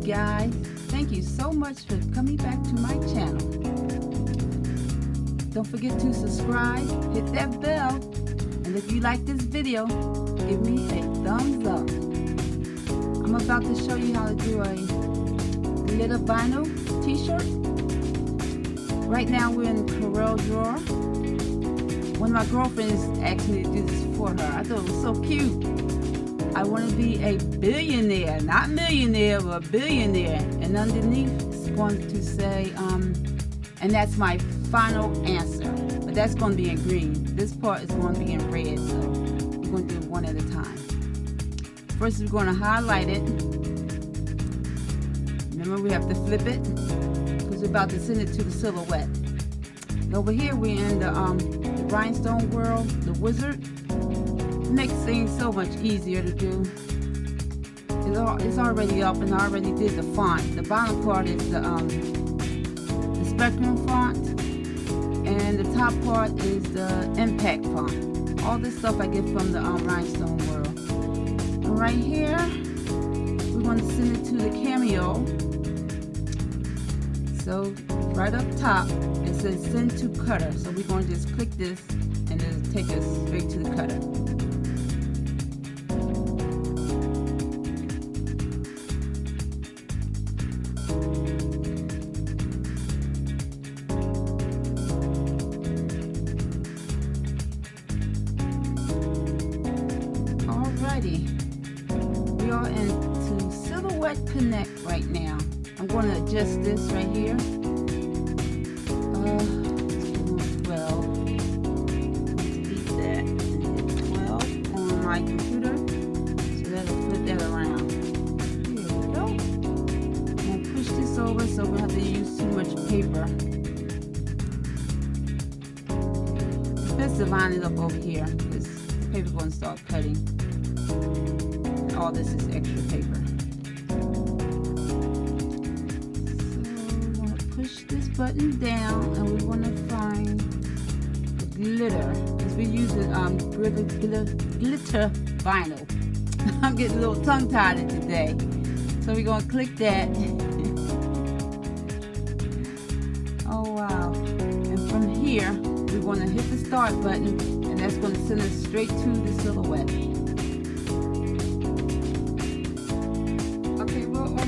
guys, thank you so much for coming back to my channel. Don't forget to subscribe, hit that bell, and if you like this video, give me a thumbs up. I'm about to show you how to do a glitter vinyl t-shirt. Right now we're in Corel Draw. One of my girlfriends asked me to do this for her. I thought it was so cute. I want to be a billionaire, not millionaire, but a billionaire. And underneath it's going to say, and that's my final answer. But that's going to be in green. This part is going to be in red, so we're going to do it one at a time. First we're going to highlight it. Remember, we have to flip it because we're about to send it to the silhouette. And over here we're in the rhinestone world, the wizard. It makes things so much easier to do. It's already up, and I already did the font. The bottom part is the Spectrum font, and the top part is the Impact font. All this stuff I get from the rhinestone world. And right here, we're going to send it to the Cameo. So right up top, it says send to cutter. So we're going to just click this, and it'll take us straight to the cutter. We are into Silhouette Connect right now. I'm going to adjust this right here. 12. Delete that and hit 12 on my computer. So that'll flip that around. Here we go. I'm going to push this over so we don't have to use too much paper. It's best to line it up over here because the paper's going to start cutting. All this is extra paper. So we want to push this button down, and we want to find the glitter. Because we use it glitter vinyl. I'm getting a little tongue-tied today. So we're going to click that. Oh wow. And from here, we want to hit the start button, and that's going to send us straight to the silhouette.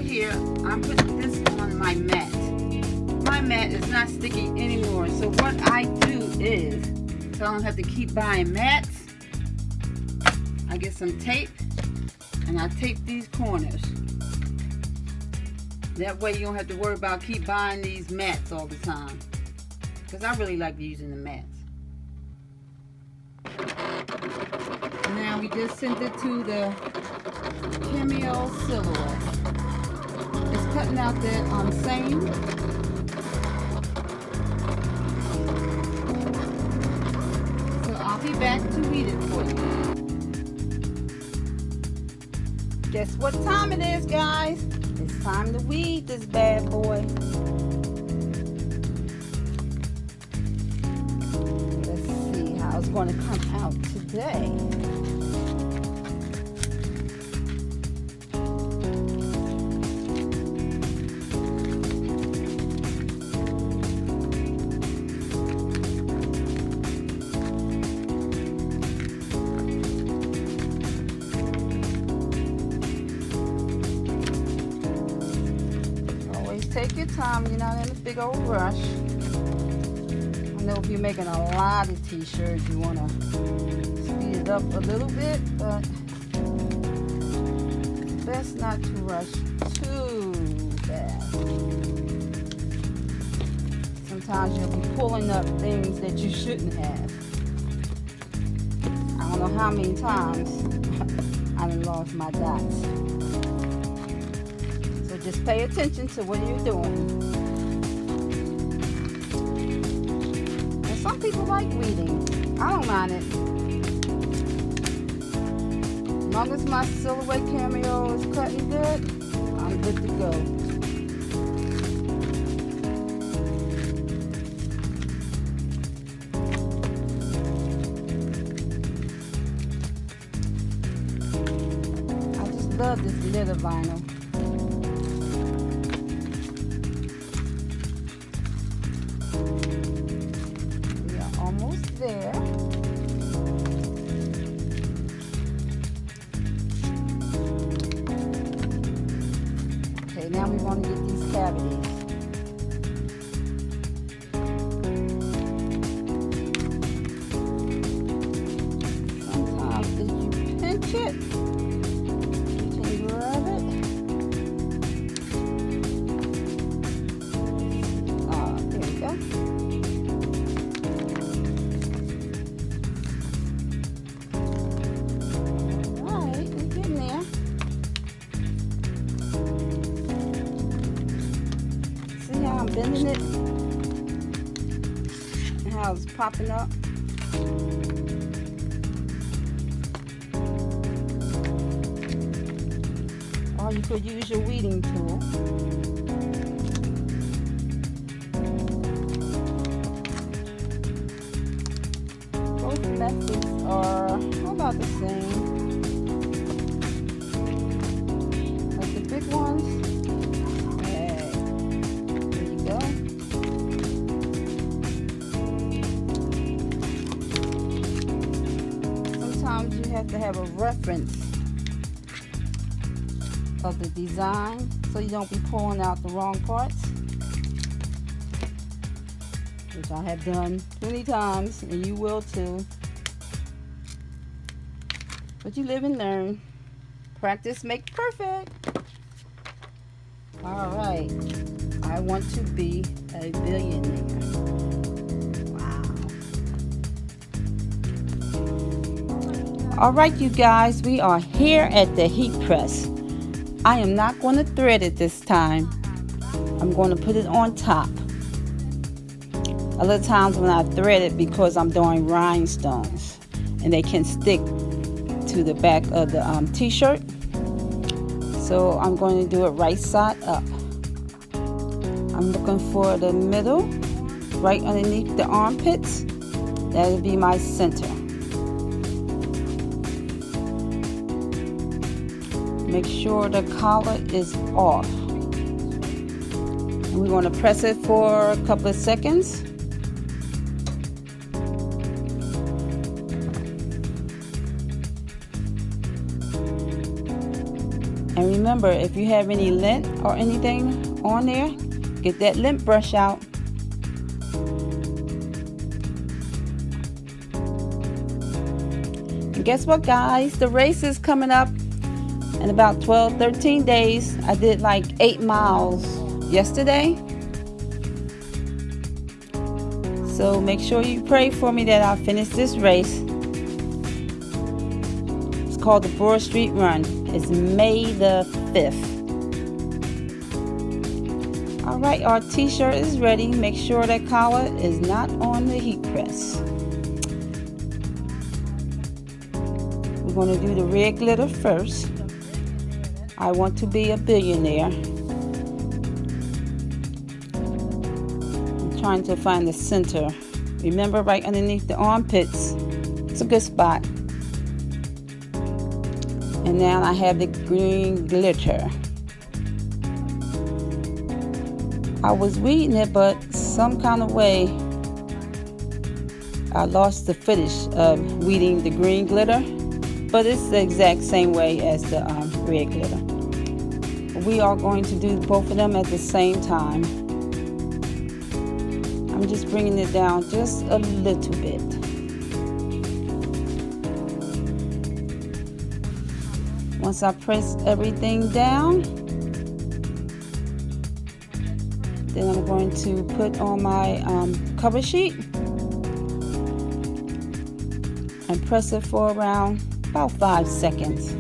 Here, I'm putting this on my mat. My mat is not sticky anymore, so what I do is, so I don't have to keep buying mats, I get some tape and I tape these corners. That way you don't have to worry about keep buying these mats all the time, because I really like using the mats. Now we just sent it to the Cameo silhouette. It's cutting out that same. So I'll be back to read it for you. Guess what time it is, guys? It's time to weed this bad boy. Let's see how it's going to come out today. Take your time, you're not in a big old rush. I know if you're making a lot of t-shirts, you want to speed it up a little bit, but it's best not to rush too fast. Sometimes you'll be pulling up things that you shouldn't have. I don't know how many times I done lost my dots. Just pay attention to what you're doing. And some people like reading. I don't mind it. As long as my silhouette Cameo is cutting good, I'm good to go. I just love this glitter vinyl. cavities. Sometimes if you pinch it, you can grab it. There we go. Alright, we're getting there. See how I'm bending it? And how it's popping up? Or you could use your weeding tool. Both methods are about the same. Like the big ones. Okay. There you go. Sometimes you have to have a reference of the design so you don't be pulling out the wrong parts, which I have done many times, and you will too. But you live and learn. Practice makes perfect. Alright, I want to be a billionaire. Wow. Alright, you guys, we are here at the heat press. I am not going to thread it this time. I'm going to put it on top. Other times when I thread it, because I'm doing rhinestones and they can stick to the back of the t-shirt. So I'm going to do it right side up. I'm looking for the middle, right underneath the armpits. That will be my center. Make sure the collar is off. And we're going to press it for a couple of seconds. And remember, if you have any lint or anything on there, get that lint brush out. And guess what, guys? The race is coming up in about 12-13 days. I did like 8 miles yesterday. So make sure you pray for me that I'll finish this race. It's called the Broad Street Run. It's May the 5th. Alright, our t-shirt is ready. Make sure that collar is not on the heat press. We're going to do the red glitter first. I want to be a billionaire. I'm trying to find the center. Remember, right underneath the armpits. It's a good spot. And now I have the green glitter. I was weeding it, but some kind of way I lost the finish of weeding the green glitter. But it's the exact same way as the red glitter. We are going to do both of them at the same time. I'm just bringing it down just a little bit. Once I press everything down, then I'm going to put on my cover sheet and press it for around about 5 seconds.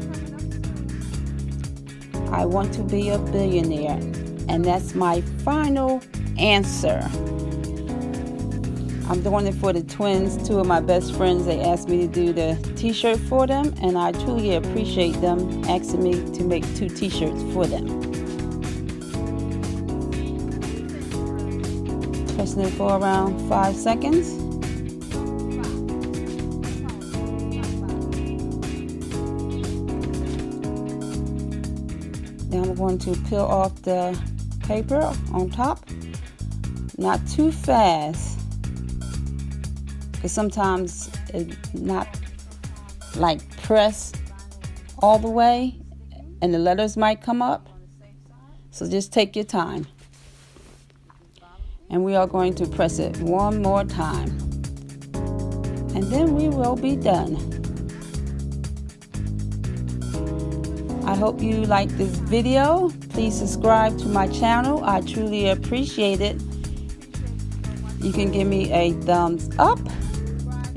I want to be a billionaire, and that's my final answer. I'm doing it for the twins, 2 of my best friends. They asked me to do the t-shirt for them, and I truly appreciate them asking me to make 2 t-shirts for them. Pressing it for around 5 seconds. Now I'm going to peel off the paper on top. Not too fast, because sometimes it's not like pressed all the way and the letters might come up. So just take your time. And we are going to press it one more time. And then we will be done. I hope you like this video. Please subscribe to my channel. I truly appreciate it. You can give me a thumbs up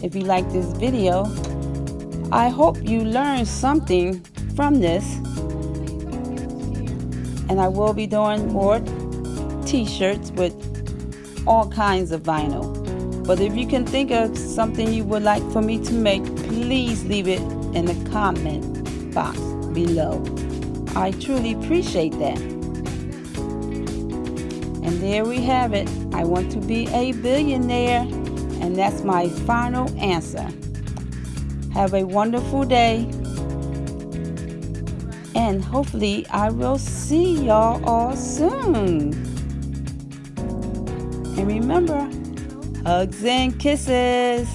if you like this video. I hope you learned something from this. And I will be doing more t-shirts with all kinds of vinyl. But if you can think of something you would like for me to make, please leave it in the comment box below. I truly appreciate that. And there we have it. I want to be a billionaire, and that's my final answer. Have a wonderful day, and hopefully I will see y'all all soon. And remember, hugs and kisses.